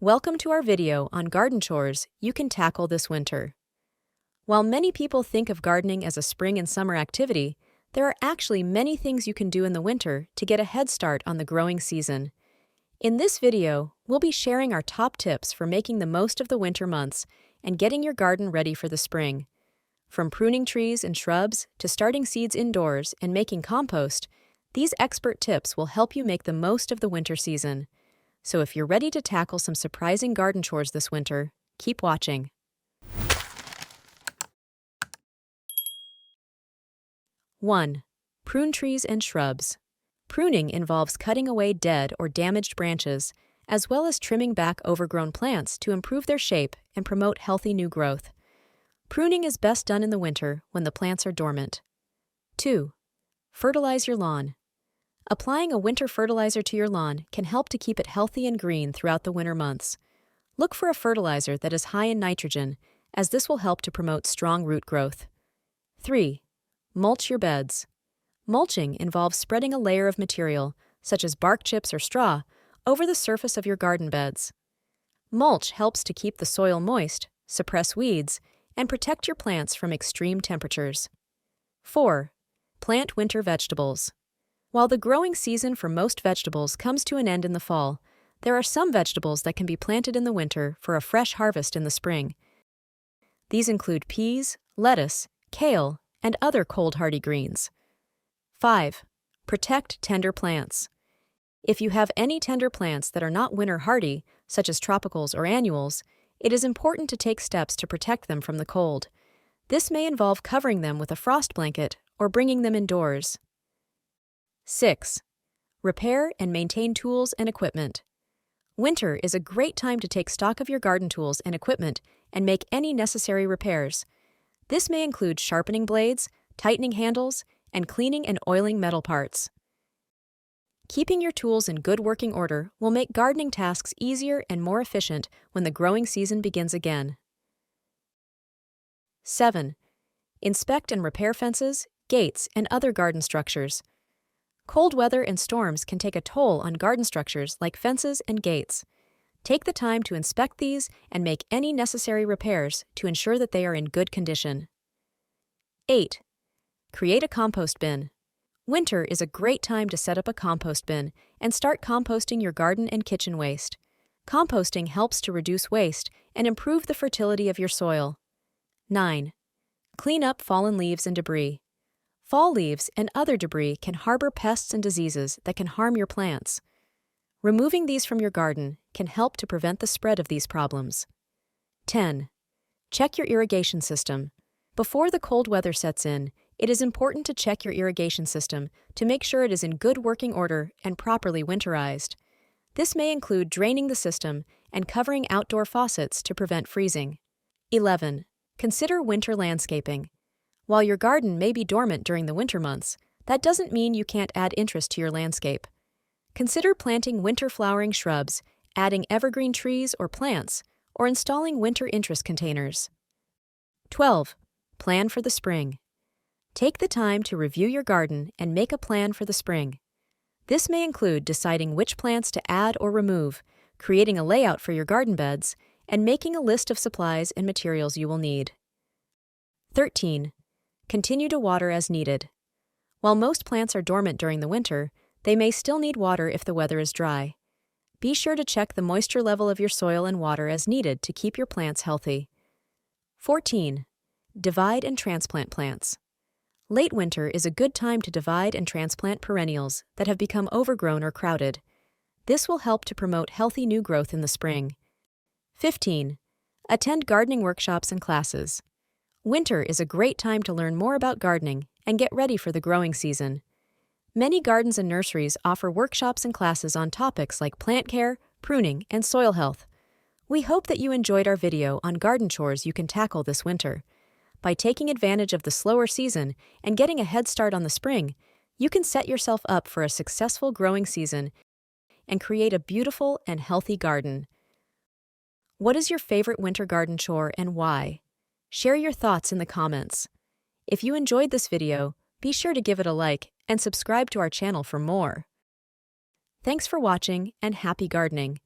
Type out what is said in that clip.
Welcome to our video on garden chores you can tackle this winter. While many people think of gardening as a spring and summer activity, there are actually many things you can do in the winter to get a head start on the growing season. In this video, we'll be sharing our top tips for making the most of the winter months and getting your garden ready for the spring. From pruning trees and shrubs to starting seeds indoors and making compost, these expert tips will help you make the most of the winter season. So if you're ready to tackle some surprising garden chores this winter, keep watching. One, prune trees and shrubs. Pruning involves cutting away dead or damaged branches, as well as trimming back overgrown plants to improve their shape and promote healthy new growth. Pruning is best done in the winter when the plants are dormant. 2. Fertilize your lawn. Applying a winter fertilizer to your lawn can help to keep it healthy and green throughout the winter months. Look for a fertilizer that is high in nitrogen, as this will help to promote strong root growth. 3. Mulch your beds. Mulching involves spreading a layer of material, such as bark chips or straw, over the surface of your garden beds. Mulch helps to keep the soil moist, suppress weeds, and protect your plants from extreme temperatures. 4. Plant winter vegetables. While the growing season for most vegetables comes to an end in the fall, there are some vegetables that can be planted in the winter for a fresh harvest in the spring. These include peas, lettuce, kale, and other cold-hardy greens. 5. Protect tender plants. If you have any tender plants that are not winter-hardy, such as tropicals or annuals, it is important to take steps to protect them from the cold. This may involve covering them with a frost blanket or bringing them indoors. 6. Repair and maintain tools and equipment. Winter is a great time to take stock of your garden tools and equipment and make any necessary repairs. This may include sharpening blades, tightening handles, and cleaning and oiling metal parts. Keeping your tools in good working order will make gardening tasks easier and more efficient when the growing season begins again. 7. Inspect and repair fences, gates, and other garden structures. Cold weather and storms can take a toll on garden structures like fences and gates. Take the time to inspect these and make any necessary repairs to ensure that they are in good condition. 8. Create a compost bin. Winter is a great time to set up a compost bin and start composting your garden and kitchen waste. Composting helps to reduce waste and improve the fertility of your soil. 9. Clean up fallen leaves and debris. Fall leaves and other debris can harbor pests and diseases that can harm your plants. Removing these from your garden can help to prevent the spread of these problems. 10. Check your irrigation system. Before the cold weather sets in, it is important to check your irrigation system to make sure it is in good working order and properly winterized. This may include draining the system and covering outdoor faucets to prevent freezing. 11. Consider winter landscaping. While your garden may be dormant during the winter months, that doesn't mean you can't add interest to your landscape. Consider planting winter flowering shrubs, adding evergreen trees or plants, or installing winter interest containers. 12. Plan for the spring. Take the time to review your garden and make a plan for the spring. This may include deciding which plants to add or remove, creating a layout for your garden beds, and making a list of supplies and materials you will need. 13. Continue to water as needed. While most plants are dormant during the winter, they may still need water if the weather is dry. Be sure to check the moisture level of your soil and water as needed to keep your plants healthy. 14. Divide and transplant plants. Late winter is a good time to divide and transplant perennials that have become overgrown or crowded. This will help to promote healthy new growth in the spring. 15. Attend gardening workshops and classes. Winter is a great time to learn more about gardening and get ready for the growing season. Many gardens and nurseries offer workshops and classes on topics like plant care, pruning, and soil health. We hope that you enjoyed our video on garden chores you can tackle this winter. By taking advantage of the slower season and getting a head start on the spring, you can set yourself up for a successful growing season and create a beautiful and healthy garden. What is your favorite winter garden chore and why? Share your thoughts in the comments. If you enjoyed this video, be sure to give it a like and subscribe to our channel for more. Thanks for watching and happy gardening.